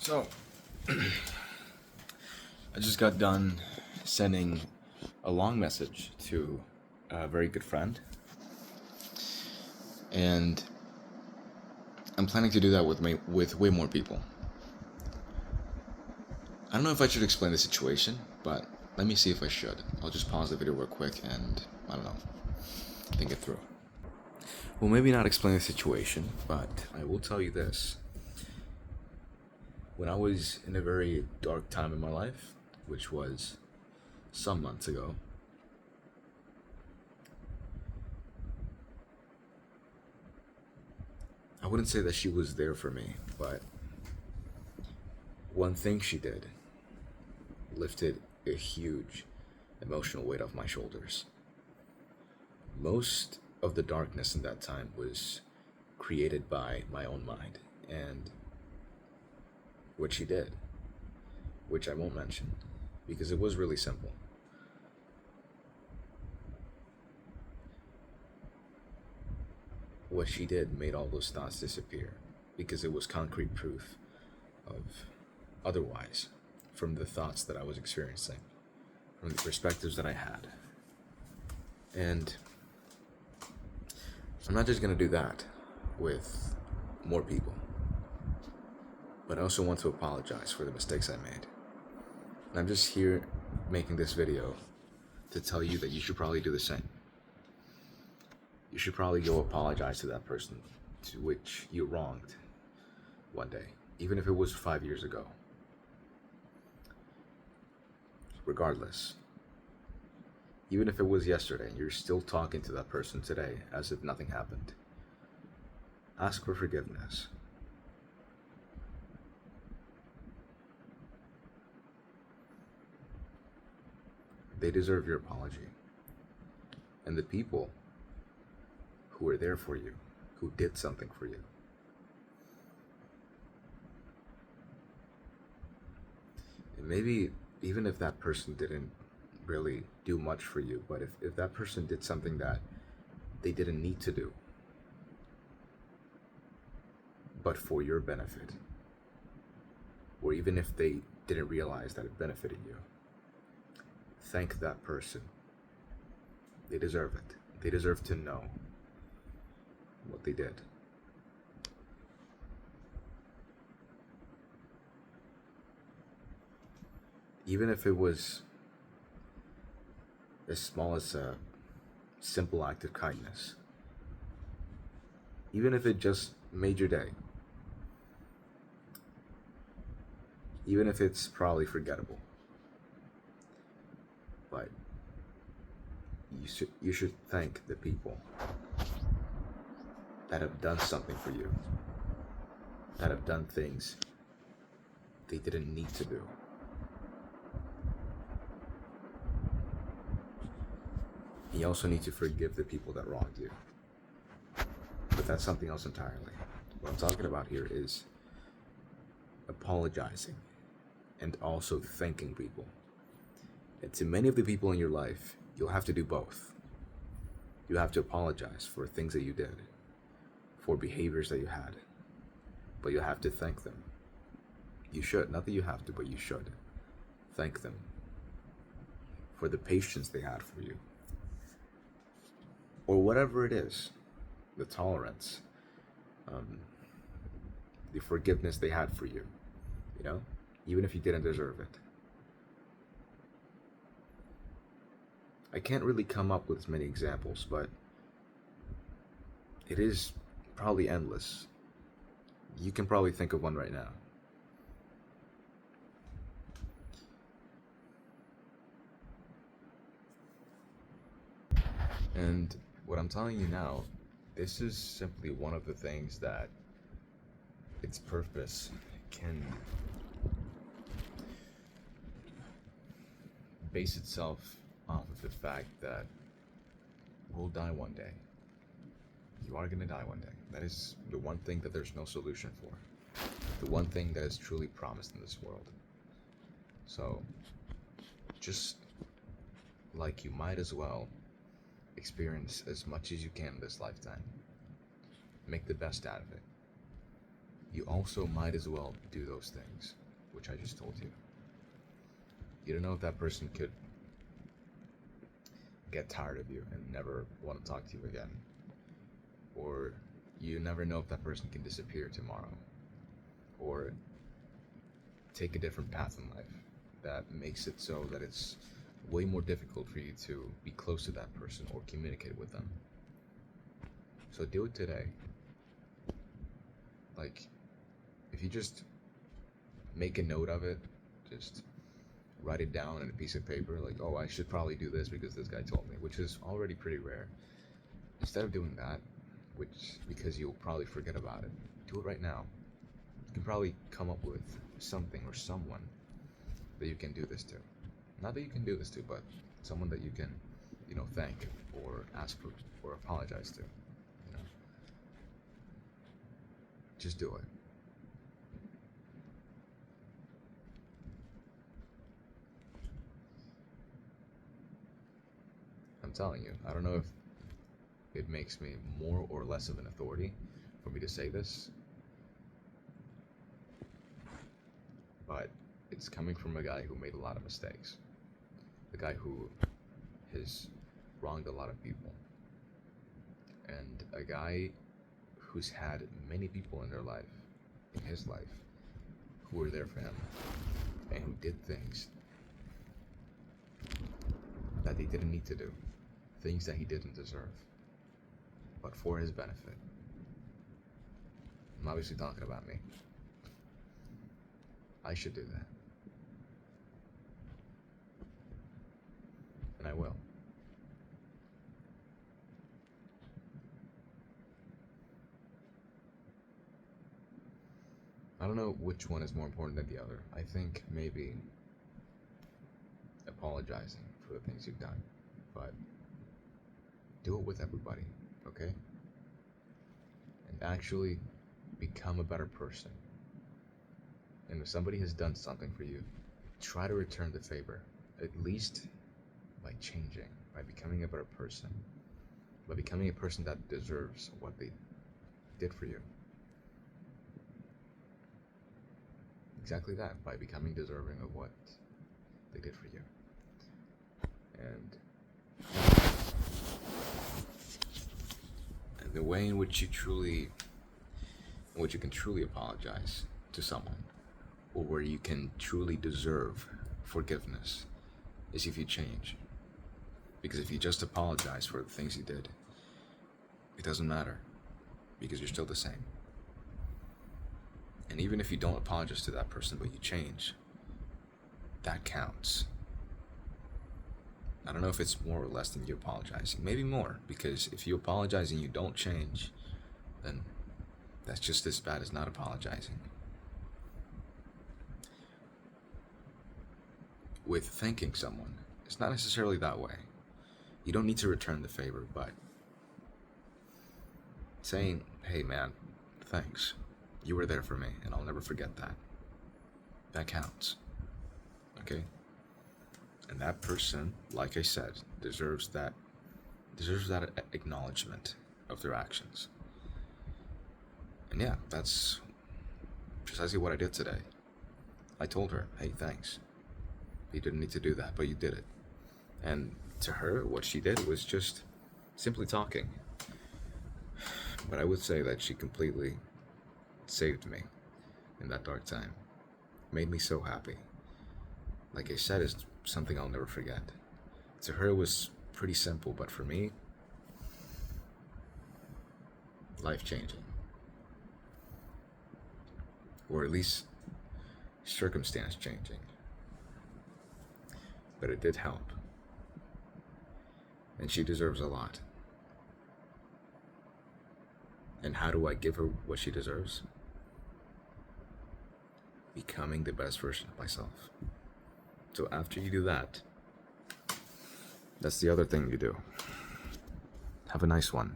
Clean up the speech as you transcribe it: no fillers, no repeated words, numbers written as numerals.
So, I just got done sending a long message to a very good friend, and I'm planning to do that with way more people. I don't know if I should explain the situation, but let me see if I should. I'll just pause the video real quick and, I don't know, think it through. Well, maybe not explain the situation, but I will tell you this. When I was in a very dark time in my life, which was some months ago, I wouldn't say that she was there for me, but one thing she did lifted a huge emotional weight off my shoulders. Most of the darkness in that time was created by my own mind and what she did, which I won't mention because it was really simple. What she did made all those thoughts disappear because it was concrete proof of otherwise from the thoughts that I was experiencing, from the perspectives that I had. And I'm not just going to do that with more people, but I also want to apologize for the mistakes I made. And I'm just here making this video to tell you that you should probably do the same. You should probably go apologize to that person to which you wronged one day, even if it was 5 years ago. Regardless, even if it was yesterday and you're still talking to that person today as if nothing happened, ask for forgiveness. They deserve your apology. And the people who were there for you, who did something for you, and maybe even if that person didn't really do much for you, but if that person did something that they didn't need to do, but for your benefit, or even if they didn't realize that it benefited you, thank that person. They deserve it. They deserve to know what they did. Even if it was as small as a simple act of kindness, even if it just made your day, even if it's probably forgettable, but you should thank the people that have done something for you, that have done things they didn't need to do. You also need to forgive the people that wronged you. But that's something else entirely. What I'm talking about here is apologizing and also thanking people. And to many of the people in your life, you'll have to do both. You have to apologize for things that you did, for behaviors that you had, but you have to thank them. You should, not that you have to, but you should thank them for the patience they had for you, or whatever it is, the tolerance, the forgiveness they had for you, even if you didn't deserve it. I can't really come up with as many examples, but it is probably endless. You can probably think of one right now. And what I'm telling you now, this is simply one of the things that its purpose can base itself off of the fact that we'll die one day. You are going to die one day. That is the one thing that there's no solution for. The one thing that is truly promised in this world. So, just like you might as well experience as much as you can in this lifetime. Make the best out of it. you also might as well do those things, which I just told you. You don't know if that person could get tired of you and never want to talk to you again. Or you never know if that person can disappear tomorrow. Or take a different path in life that makes it so that it's way more difficult for you to be close to that person or communicate with them. So do it today. Like, if you just make a note of it, just write it down on a piece of paper, like, oh, I should probably do this because this guy told me, which is already pretty rare. Instead of doing that, which, because you'll probably forget about it, do it right now. You can probably come up with something or someone that you can do this to. Not that you can do this to, but someone that you can, thank or ask for or apologize to. Just do it. I'm telling you, I don't know if it makes me more or less of an authority for me to say this, but it's coming from a guy who made a lot of mistakes. The guy who has wronged a lot of people. And a guy who's had many people in his life, who were there for him, and who did things that they didn't need to do, things that he didn't deserve, but for his benefit. I'm obviously talking about me. I should do that. And I will. I don't know which one is more important than the other. I think maybe apologizing for the things you've done, but do it with everybody, okay? And actually become a better person. And if somebody has done something for you, try to return the favor, at least by changing, by becoming a better person, by becoming a person that deserves what they did for you. Exactly that, by becoming deserving of what they did for you. And the way in which you can truly apologize to someone, or where you can truly deserve forgiveness, is if you change. Because if you just apologize for the things you did, it doesn't matter, because you're still the same. And even if you don't apologize to that person, but you change, that counts. I don't know if it's more or less than you apologizing. Maybe more, because if you apologize and you don't change, then that's just as bad as not apologizing. With thanking someone, it's not necessarily that way. You don't need to return the favor, but saying, hey man, thanks. You were there for me, and I'll never forget that. That counts. Okay? And that person, like I said, deserves that acknowledgement of their actions. And yeah, that's precisely what I did today. I told her, hey, thanks. You didn't need to do that, but you did it. And to her, what she did was just simply talking. But I would say that she completely saved me in that dark time. Made me so happy. Like I said, it's something I'll never forget. To her, it was pretty simple, but for me, life-changing. Or at least circumstance-changing. But it did help. And she deserves a lot. And how do I give her what she deserves? Becoming the best version of myself. So after you do that, that's the other thing you do. Have a nice one.